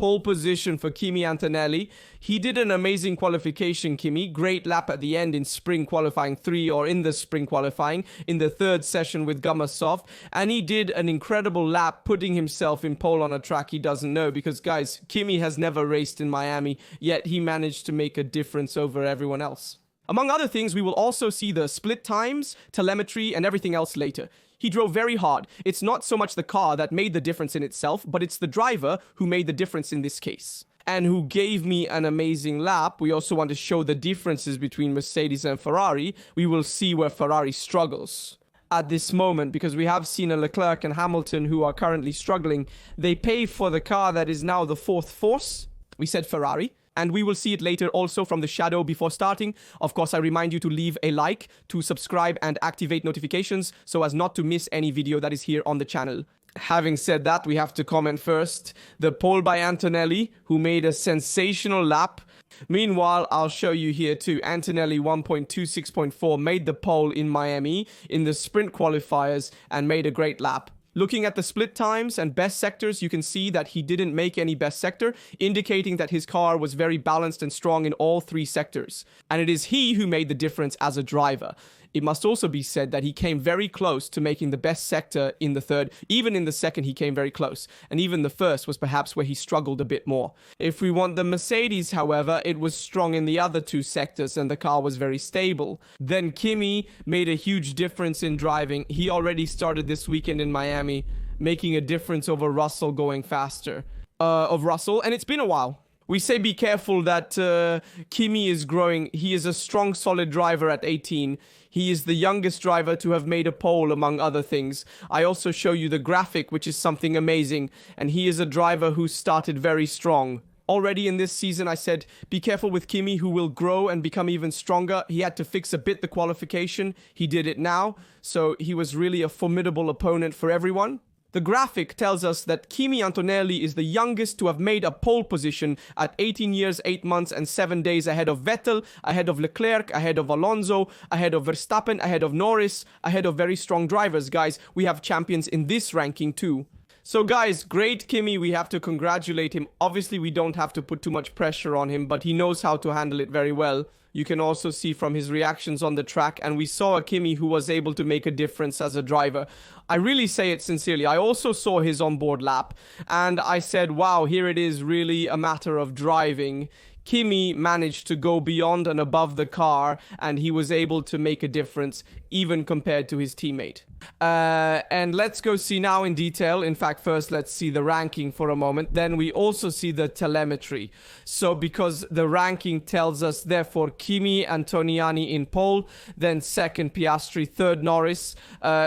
pole position for Kimi Antonelli. He did an amazing qualification, Kimi. Great lap at the end in spring qualifying 3 or in the spring qualifying in the third session with Gummersoft. And he did an incredible lap, putting himself in pole on a track he doesn't know. Because, guys, Kimi has never raced in Miami, yet he managed to make a difference over everyone else. Among other things, we will also see the split times, telemetry, and everything else later. He drove very hard. It's not so much the car that made the difference in itself, but it's the driver who made the difference in this case, and who gave me an amazing lap. We also want to show the differences between Mercedes and Ferrari. We will see where Ferrari struggles at this moment, because we have seen a Leclerc and Hamilton who are currently struggling. They pay for the car that is now the fourth force. We said Ferrari. And we will see it later also from the shadow before starting. Of course, I remind you to leave a like, to subscribe and activate notifications so as not to miss any video that is here on the channel. Having said that, we have to comment first. The pole by Antonelli, who made a sensational lap. Meanwhile, I'll show you here too. Antonelli 1.26.4 made the pole in Miami in the sprint qualifiers and made a great lap. Looking at the split times and best sectors, you can see that he didn't make any best sector, indicating that his car was very balanced and strong in all 3 sectors. And it is he who made the difference as a driver. It must also be said that he came very close to making the best sector in the third. Even in the second, he came very close. And even the first was perhaps where he struggled a bit more. If we want the Mercedes, however, it was strong in the other 2 sectors and the car was very stable. Then Kimi made a huge difference in driving. He already started this weekend in Miami, making a difference over Russell going faster. And it's been a while. We say be careful that Kimi is growing. He is a strong, solid driver at 18. He is the youngest driver to have made a pole, among other things. I also show you the graphic, which is something amazing. And he is a driver who started very strong. Already in this season, I said, be careful with Kimi, who will grow and become even stronger. He had to fix a bit the qualification. He did it now. So he was really a formidable opponent for everyone. The graphic tells us that Kimi Antonelli is the youngest to have made a pole position at 18 years, 8 months and 7 days ahead of Vettel, ahead of Leclerc, ahead of Alonso, ahead of Verstappen, ahead of Norris, ahead of very strong drivers. Guys, we have champions in this ranking too. So guys, great Kimi, we have to congratulate him. Obviously, we don't have to put too much pressure on him, but he knows how to handle it very well. You can also see from his reactions on the track, and we saw a Kimi who was able to make a difference as a driver. I really say it sincerely. I also saw his onboard lap, and I said, wow, here it is really a matter of driving. Kimi managed to go beyond and above the car, and he was able to make a difference, even compared to his teammate. And let's go see now in detail. In fact, first let's see the ranking for a moment. Then we also see the telemetry. So because the ranking tells us, therefore, Kimi Antoniani in pole, then second Piastri, third Norris.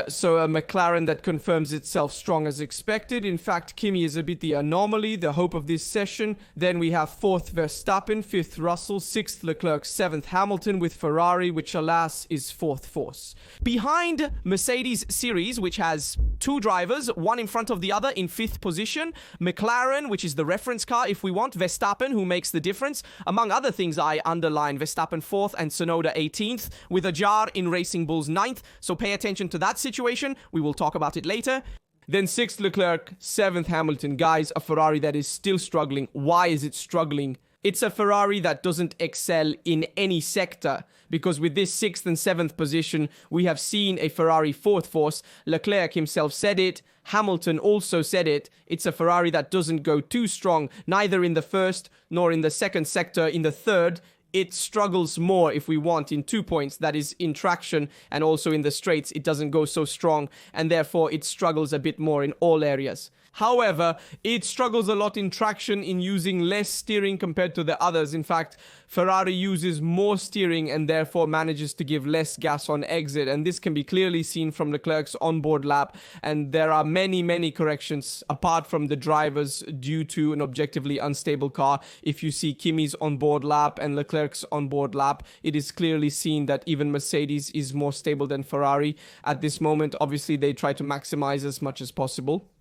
So a McLaren that confirms itself strong as expected. In fact, Kimi is a bit the anomaly, the hope of this session. Then we have fourth Verstappen, fifth Russell, sixth Leclerc, seventh Hamilton with Ferrari, which alas is fourth force. Behind Mercedes series, which has 2 drivers, one in front of the other in 5th position. McLaren, which is the reference car if we want. Verstappen, who makes the difference. Among other things, I underline Verstappen 4th and Tsunoda 18th, with a jar in Racing Bulls 9th. So pay attention to that situation. We will talk about it later. Then 6th Leclerc, 7th Hamilton. Guys, a Ferrari that is still struggling. Why is it struggling? It's a Ferrari that doesn't excel in any sector, because with this 6th and 7th position, we have seen a Ferrari 4th force. Leclerc himself said it. Hamilton also said it. It's a Ferrari that doesn't go too strong, neither in the first nor in the second sector. In the third, it struggles more, if we want, in 2 points. That is in traction, and also in the straights, it doesn't go so strong, and therefore it struggles a bit more in all areas. However, it struggles a lot in traction, in using less steering compared to the others. In fact, Ferrari uses more steering and therefore manages to give less gas on exit. And this can be clearly seen from Leclerc's onboard lap. And there are many corrections apart from the drivers due to an objectively unstable car. If you see Kimi's onboard lap and Leclerc's onboard lap, it is clearly seen that even Mercedes is more stable than Ferrari. At this moment, obviously, they try to maximize as much as possible.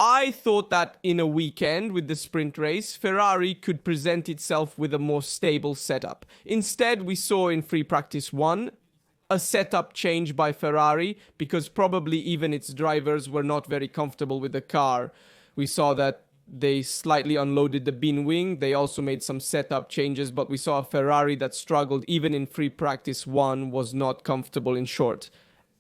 I thought that in a weekend with the sprint race, Ferrari could present itself with a more stable setup. Instead, we saw in free practice 1 a setup change by Ferrari, because probably even its drivers were not very comfortable with the car. We saw that They slightly unloaded the bin wing. They also made some setup changes, but we saw a Ferrari that struggled even in free practice one, was not comfortable in short.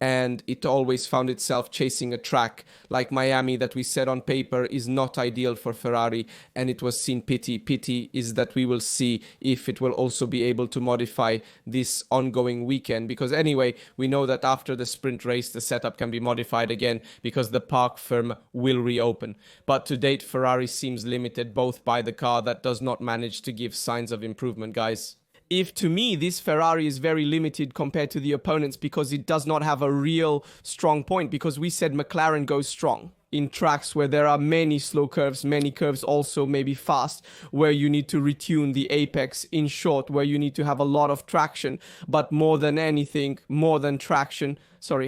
And it always found itself chasing a track like Miami that we said on paper is not ideal for Ferrari, and it was seen pity. Pity is that we will see if it will also be able to modify this ongoing weekend, because anyway, we know that after the sprint race, the setup can be modified again because the park firm will reopen. But to date, Ferrari seems limited both by the car that does not manage to give signs of improvement, guys. If to me, this Ferrari is very limited compared to the opponents because it does not have a real strong point, because we said McLaren goes strong in tracks where there are many slow curves, many curves also maybe fast, where you need to retune the apex, in short, where you need to have a lot of traction, but more than anything, more than traction,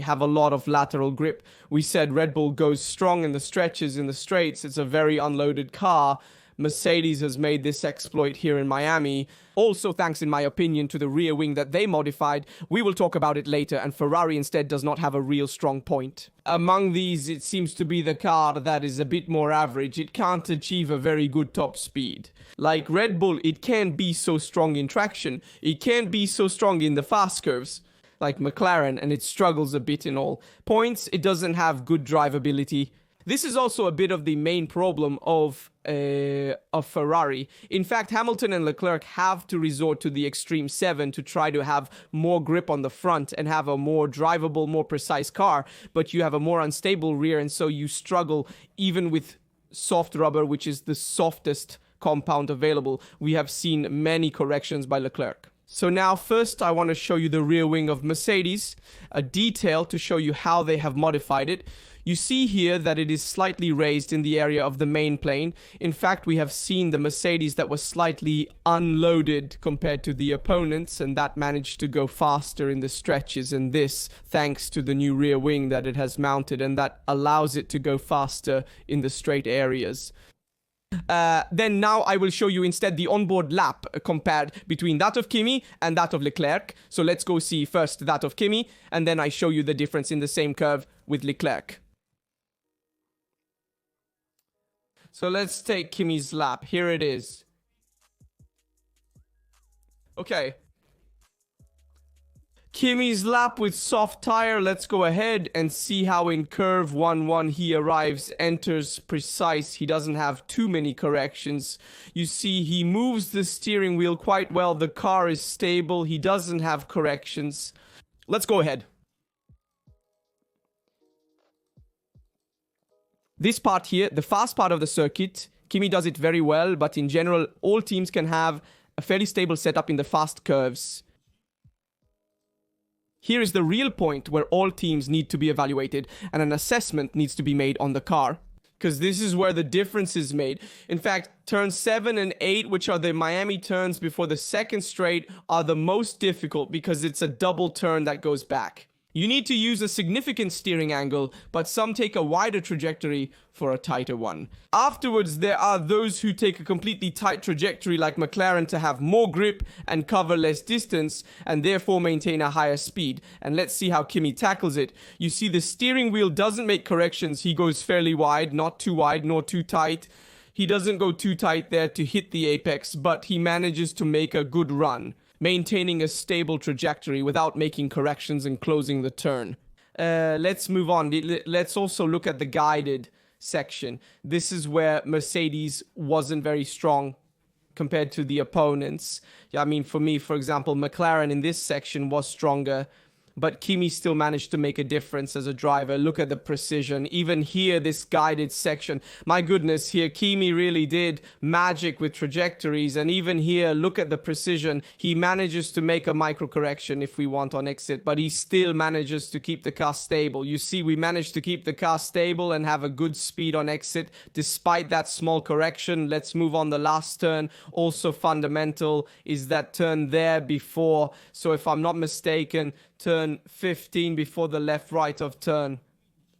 have a lot of lateral grip. We said Red Bull goes strong in the stretches, in the straights. It's a very unloaded car. Mercedes has made this exploit here in Miami. Also thanks, in my opinion, to the rear wing that they modified. We will talk about it later, and Ferrari instead does not have a real strong point. Among these, it seems to be the car that is a bit more average. It can't achieve a very good top speed. Like Red Bull, it can't be so strong in traction. It can't be so strong in the fast curves like McLaren, and it struggles a bit in all points. It doesn't have good drivability. This is also a bit of the main problem of Ferrari. In fact, Hamilton and Leclerc have to resort to the Extreme 7 to try to have more grip on the front and have a more drivable, more precise car, but you have a more unstable rear, and so you struggle even with soft rubber, which is the softest compound available. We have seen many corrections by Leclerc. So now first I want to show you the rear wing of Mercedes, a detail to show you how they have modified it. You see here that it is slightly raised in the area of the main plane. In fact, we have seen the Mercedes that was slightly unloaded compared to the opponents, and that managed to go faster in the stretches, and this thanks to the new rear wing that it has mounted, and that allows it to go faster in the straight areas. Then now I will show you instead the onboard lap compared between that of Kimi and that of Leclerc. So let's go see first that of Kimi, and then I show you the difference in the same curve with Leclerc. So let's take Kimi's lap. Here it is. Okay. Kimi's lap with soft tire. Let's go ahead and see how in curve 1-1 he arrives, enters precise. He doesn't have too many corrections. You see he moves the steering wheel quite well. The car is stable. He doesn't have corrections. Let's go ahead. This part here, the fast part of the circuit, Kimi does it very well, but in general, all teams can have a fairly stable setup in the fast curves. Here is the real point where all teams need to be evaluated and an assessment needs to be made on the car, because this is where the difference is made. In fact, turns 7 and 8, which are the Miami turns before the second straight, are the most difficult because it's a double turn that goes back. You need to use a significant steering angle, but some take a wider trajectory for a tighter one. Afterwards, there are those who take a completely tight trajectory like McLaren to have more grip and cover less distance and therefore maintain a higher speed. And let's see how Kimi tackles it. You see the steering wheel doesn't make corrections. He goes fairly wide, not too wide nor too tight. He doesn't go too tight there to hit the apex, but he manages to make a good run, maintaining a stable trajectory without making corrections and closing the turn. Let's move on. Let's also look at the guided section. This is where Mercedes wasn't very strong compared to the opponents. I mean, for me, for example, McLaren in this section was stronger, but Kimi still managed to make a difference as a driver. Look at the precision. Even here, this guided section. My goodness, here Kimi really did magic with trajectories. And even here, look at the precision. He manages to make a micro correction if we want on exit, but he still manages to keep the car stable. You see, we managed to keep the car stable and have a good speed on exit despite that small correction. Let's move on the last turn. Also fundamental is that turn there before. So if I'm not mistaken, turn 15 before the left-right of turn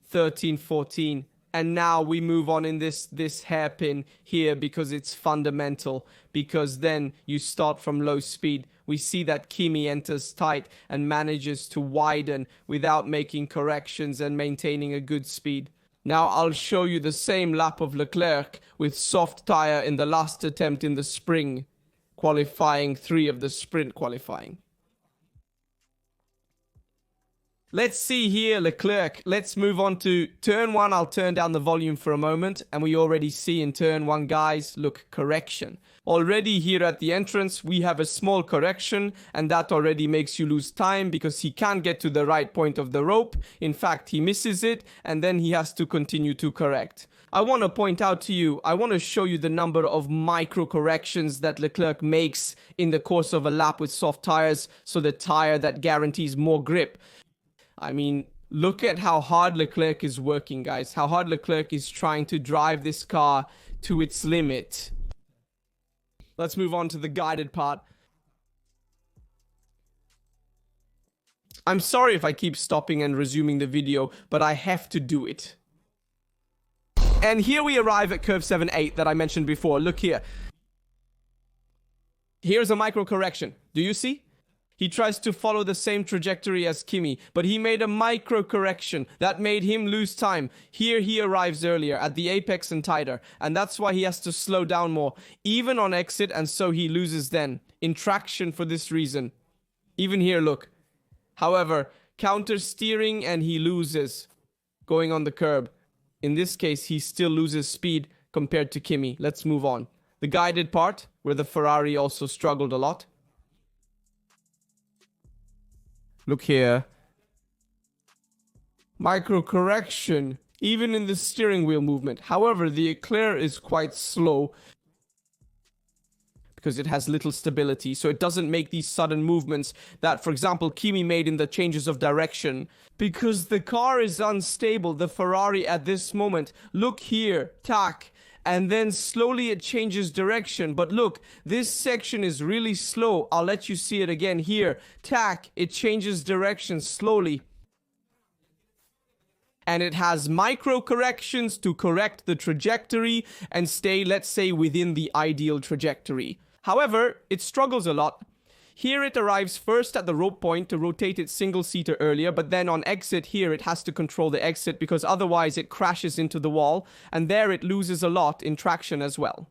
13, 14. And now we move on in this hairpin here because it's fundamental, because then you start from low speed. We see that Kimi enters tight and manages to widen without making corrections and maintaining a good speed. Now I'll show you the same lap of Leclerc with soft tire in the last attempt in the spring qualifying 3 of the sprint qualifying. Let's see here, Leclerc. Let's move on to turn 1. I'll turn down the volume for a moment. And we already see in turn 1, guys, look, correction. Already here at the entrance, we have a small correction. And that already makes you lose time because he can't get to the right point of the rope. In fact, he misses it. And then he has to continue to correct. I want to point out to you, I want to show you the number of micro corrections that Leclerc makes in the course of a lap with soft tires. So the tire that guarantees more grip. I mean, look at how hard Leclerc is working, guys. How hard Leclerc is trying to drive this car to its limit. Let's move on to the guided part. I'm sorry if I keep stopping and resuming the video, but I have to do it. And here we arrive at curve 7-8 that I mentioned before. Look here. Here's a micro correction. Do you see? He tries to follow the same trajectory as Kimi, but he made a micro correction that made him lose time. Here he arrives earlier at the apex and tighter, and that's why he has to slow down more, even on exit, and so he loses then in traction for this reason. Even here, look. However, counter steering and he loses going on the curb. In this case, he still loses speed compared to Kimi. Let's move on. The guided part, where the Ferrari also struggled a lot. Look here. Micro correction, even in the steering wheel movement. However, the Leclerc is quite slow because it has little stability, so it doesn't make these sudden movements that, for example, Kimi made in the changes of direction. Because the car is unstable, the Ferrari at this moment, look here, tack. And then slowly it changes direction. But look, this section is really slow. I'll let you see it again here. Tack, it changes direction slowly. And it has micro corrections to correct the trajectory and stay, let's say, within the ideal trajectory. However, it struggles a lot. Here it arrives first at the rope point to rotate its single-seater earlier, but then on exit here it has to control the exit because otherwise it crashes into the wall, and there it loses a lot in traction as well.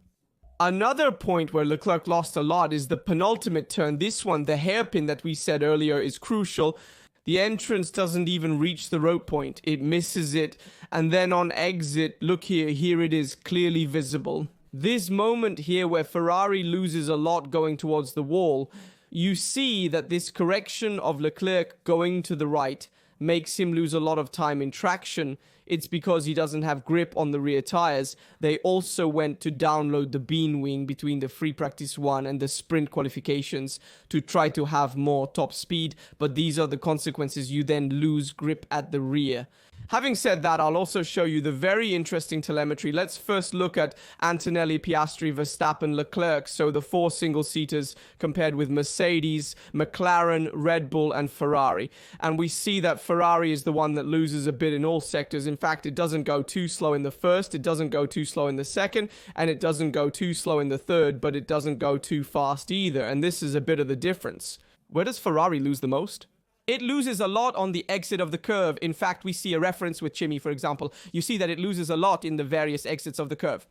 Another point where Leclerc lost a lot is the penultimate turn. This one, the hairpin that we said earlier, is crucial. The entrance doesn't even reach the rope point. It misses it, and then on exit, look here it is clearly visible. This moment here where Ferrari loses a lot going towards the wall, you see that this correction of Leclerc going to the right makes him lose a lot of time in traction. It's because he doesn't have grip on the rear tires. They also went to download the bean wing between the free practice 1 and the sprint qualifications to try to have more top speed, but these are the consequences. You then lose grip at the rear. Having said that, I'll also show you the very interesting telemetry. Let's first look at Antonelli, Piastri, Verstappen, Leclerc, so the 4 single-seaters compared with Mercedes, McLaren, Red Bull, and Ferrari. And we see that Ferrari is the one that loses a bit in all sectors. In fact, it doesn't go too slow in the first, it doesn't go too slow in the second, and it doesn't go too slow in the third, but it doesn't go too fast either. And this is a bit of the difference. Where does Ferrari lose the most? It loses a lot on the exit of the curve. In fact, we see a reference with Kimi, for example. You see that it loses a lot in the various exits of the curve.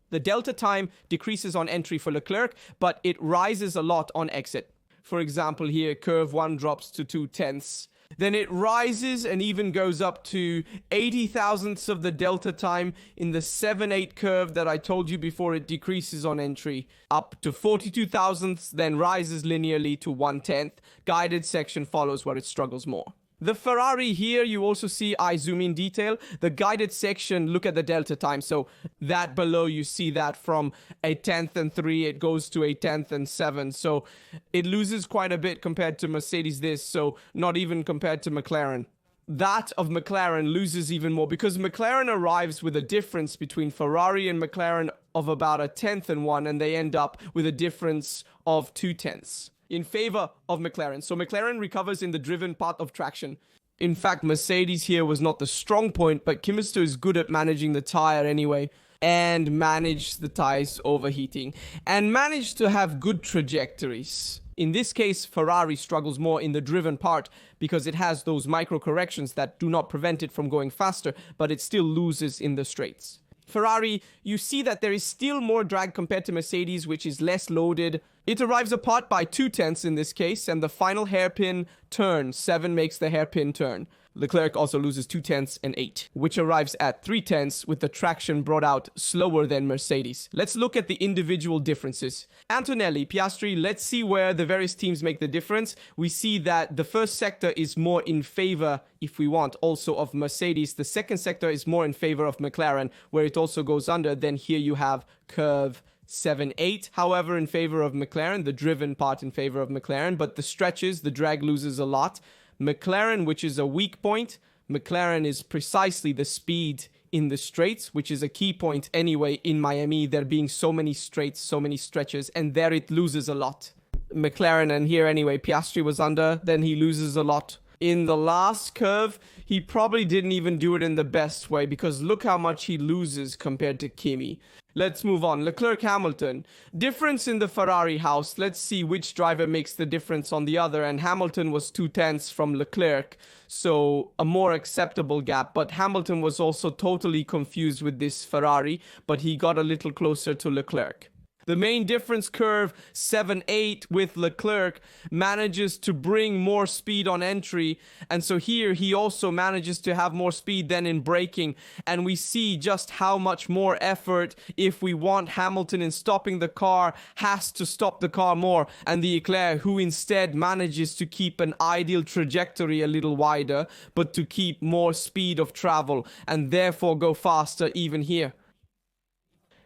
The delta time decreases on entry for Leclerc, but it rises a lot on exit. For example, here, curve 1 drops to 0.2. Then it rises and even goes up to 80 thousandths of the delta time in the 7-8 curve that I told you before. It decreases on entry up to 42 thousandths, then rises linearly to 1/10. Guided section follows where it struggles more. The Ferrari here, you also see, I zoom in detail, the guided section, look at the delta time. So that below, you see that from 1/10 and 3, it goes to 1/10 and 7. So it loses quite a bit compared to Mercedes this, so not even compared to McLaren. That of McLaren loses even more because McLaren arrives with a difference between Ferrari and McLaren of about 1/10 and 1, and they end up with a difference of 2/10 in favor of McLaren. So McLaren recovers in the driven part of traction. In fact, Mercedes here was not the strong point, but Kimi is good at managing the tire anyway. and manage the tires overheating and manage to have good trajectories. In this case, Ferrari struggles more in the driven part because it has those micro corrections that do not prevent it from going faster, but it still loses in the straights. Ferrari, you see that there is still more drag compared to Mercedes, which is less loaded. It arrives apart by 0.2 in this case, and the final hairpin turn, 7 makes the hairpin turn. Leclerc also loses 0.2 and 8, which arrives at 0.3 with the traction brought out slower than Mercedes. Let's look at the individual differences. Antonelli, Piastri, let's see where the various teams make the difference. We see that the first sector is more in favor, if we want, also of Mercedes. The second sector is more in favor of McLaren, where it also goes under. Then here you have curve 7-8, however, in favor of McLaren, the driven part in favor of McLaren, but the stretches, the drag loses a lot. McLaren, which is a weak point, McLaren is precisely the speed in the straights, which is a key point anyway in Miami, there being so many straights, so many stretches, and there it loses a lot. McLaren, and here anyway, Piastri was under, then he loses a lot. In the last curve, he probably didn't even do it in the best way, because look how much he loses compared to Kimi. Let's move on. Leclerc, Hamilton. Difference in the Ferrari house. Let's see which driver makes the difference on the other. And Hamilton was 0.2 from Leclerc. So a more acceptable gap. But Hamilton was also totally confused with this Ferrari. But he got a little closer to Leclerc. The main difference curve 7-8 with Leclerc manages to bring more speed on entry, and so here he also manages to have more speed than in braking, and we see just how much more effort, if we want Hamilton in stopping the car, has to stop the car more, and the Leclerc, who instead manages to keep an ideal trajectory a little wider, but to keep more speed of travel and therefore go faster even here.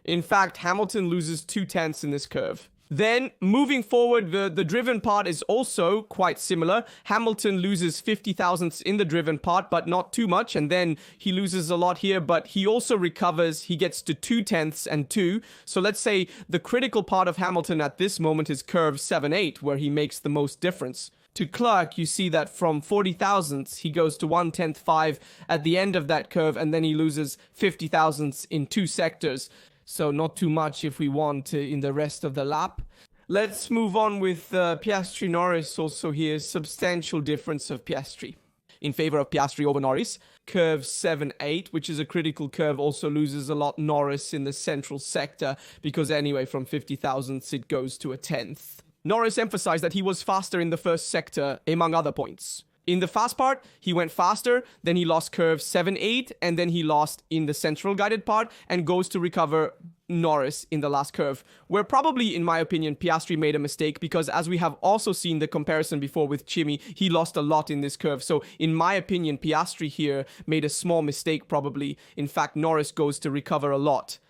In fact, Hamilton loses 0.2 in this curve. Then, moving forward, the driven part is also quite similar. Hamilton loses 50 thousandths in the driven part, but not too much. And then he loses a lot here, but he also recovers. He gets to 0.2 and 2. So let's say the critical part of Hamilton at this moment is curve 7-8, where he makes the most difference. To Clark, you see that from 40 thousandths, he goes to 1/10.5 at the end of that curve, and then he loses 50 thousandths in 2 sectors. So not too much if we want in the rest of the lap. Let's move on with Piastri Norris also here. Substantial difference of Piastri in favor of Piastri over Norris. Curve 7-8, which is a critical curve, also loses a lot Norris in the central sector because anyway from 50 thousandths it goes to 1/10. Norris emphasized that he was faster in the first sector among other points. In the fast part, he went faster, then he lost curve 7-8, and then he lost in the central guided part and goes to recover Norris in the last curve, where probably, in my opinion, Piastri made a mistake because as we have also seen the comparison before with Kimi, he lost a lot in this curve. So in my opinion, Piastri here made a small mistake probably. In fact, Norris goes to recover a lot.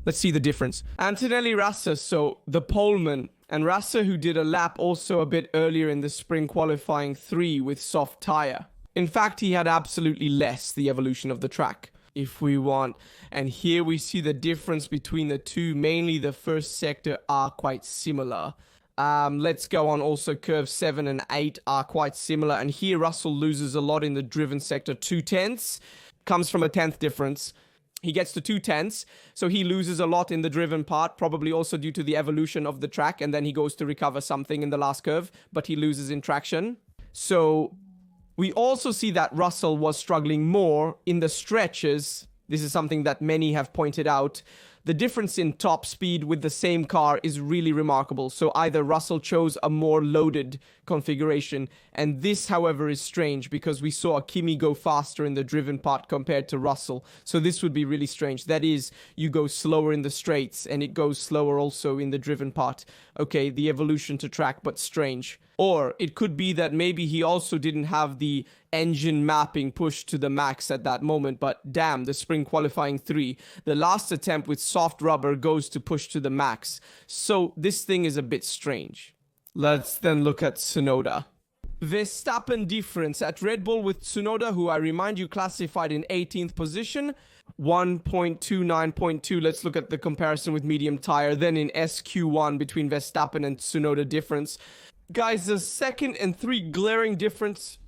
Let's see the difference. Antonelli Rassa, so the poleman, and Rassa who did a lap also a bit earlier in the spring qualifying 3 with soft tire. In fact, he had absolutely less the evolution of the track, if we want. And here we see the difference between the two. Mainly the first sector are quite similar. Let's go on also. Curve 7 and 8 are quite similar. And here Russell loses a lot in the driven sector. 0.2 comes from a 1/10 difference. He gets to 0.2, so he loses a lot in the driven part, probably also due to the evolution of the track, and then he goes to recover something in the last curve, but he loses in traction. So we also see that Russell was struggling more in the stretches. This is something that many have pointed out. The difference in top speed with the same car is really remarkable. So either Russell chose a more loaded configuration, and this, however, is strange because we saw Kimi go faster in the driven part compared to Russell. So this would be really strange. That is, you go slower in the straights and it goes slower also in the driven part. Okay, the evolution to track, but strange. Or it could be that maybe he also didn't have the engine mapping pushed to the max at that moment, but damn, the spring qualifying 3, the last attempt with soft rubber goes to push to the max. So this thing is a bit strange. Let's then look at Tsunoda. Verstappen difference at Red Bull with Tsunoda, who I remind you classified in 18th position, 1.29.2. Let's look at the comparison with medium tire. Then in SQ1 between Verstappen and Tsunoda difference. Guys, the second and 3 glaring difference.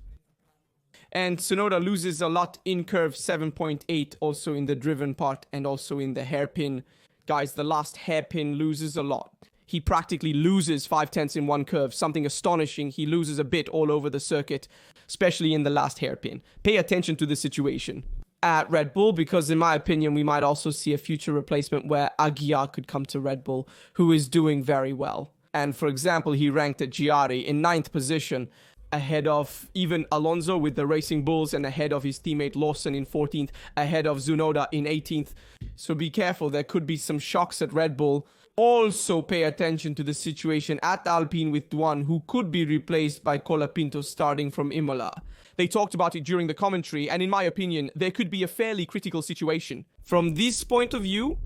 And Tsunoda loses a lot in curve 7.8, also in the driven part and also in the hairpin. Guys, the last hairpin loses a lot. He practically loses 5/10 in one curve, something astonishing. He loses a bit all over the circuit, especially in the last hairpin. Pay attention to the situation at Red Bull, because in my opinion, we might also see a future replacement where Aguiar could come to Red Bull, who is doing very well. And for example, he ranked at Giari in 9th position, ahead of even Alonso with the Racing Bulls and ahead of his teammate Lawson in 14th, ahead of Tsunoda in 18th. So be careful, there could be some shocks at Red Bull. Also pay attention to the situation at Alpine with Duan, who could be replaced by Colapinto starting from Imola. They talked about it during the commentary, and in my opinion, there could be a fairly critical situation. From this point of view,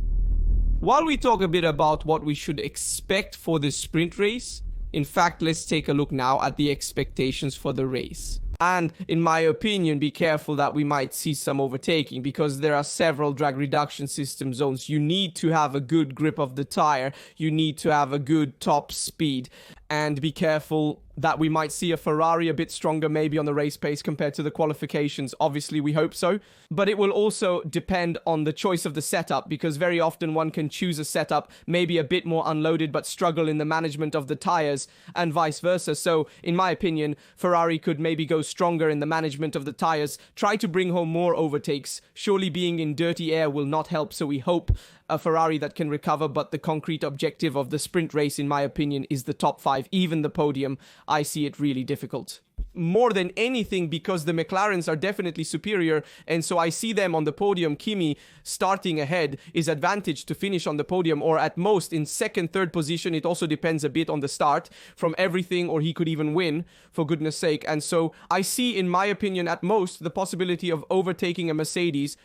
while we talk a bit about what we should expect for the sprint race, in fact, let's take a look now at the expectations for the race. And in my opinion, be careful that we might see some overtaking, because there are several drag reduction system zones. You need to have a good grip of the tire. You need to have a good top speed. And be careful that we might see a Ferrari a bit stronger maybe on the race pace compared to the qualifications. Obviously, we hope so. But it will also depend on the choice of the setup, because very often one can choose a setup maybe a bit more unloaded but struggle in the management of the tires and vice versa. So, in my opinion, Ferrari could maybe go stronger in the management of the tires, try to bring home more overtakes. Surely being in dirty air will not help, so we hope a Ferrari that can recover, but the concrete objective of the sprint race, in my opinion, is the top 5, even the podium. I see it really difficult. More than anything, because the McLarens are definitely superior, and so I see them on the podium. Kimi starting ahead is advantage to finish on the podium, or at most in second, third position. It also depends a bit on the start from everything, or he could even win, for goodness sake. And so I see, in my opinion, at most, the possibility of overtaking a Mercedes,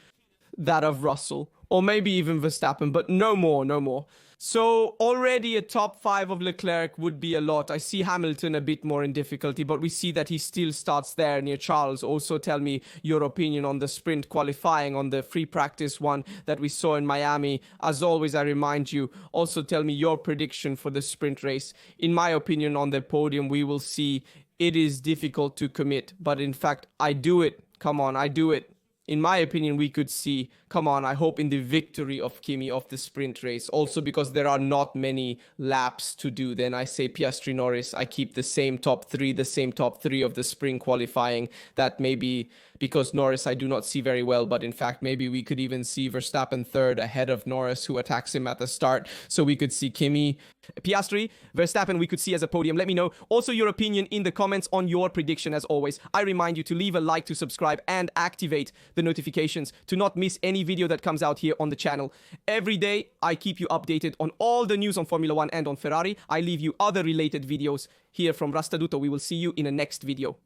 that of Russell, or maybe even Verstappen, but no more, no more. So already a top 5 of Leclerc would be a lot. I see Hamilton a bit more in difficulty, but we see that he still starts there near Charles. Also tell me your opinion on the sprint qualifying, on the free practice one that we saw in Miami. As always, I remind you, also tell me your prediction for the sprint race. In my opinion, on the podium, we will see. It is difficult to commit, but in fact, I do it. Come on, I do it. In my opinion, we could see, come on, I hope in the victory of Kimi of the sprint race. Also because there are not many laps to do. Then I say Piastri Norris, I keep the same top 3 of the spring qualifying. That may be because Norris I do not see very well, but in fact, maybe we could even see Verstappen third ahead of Norris, who attacks him at the start. So we could see Kimi, Piastri, Verstappen we could see as a podium. Let me know also your opinion in the comments on your prediction. As always, I remind you to leave a like, to subscribe, and activate the notifications to not miss any video that comes out here on the channel. Every day, I keep you updated on all the news on Formula 1 and on Ferrari. I leave you other related videos here from Rastaduto. We will see you in the next video.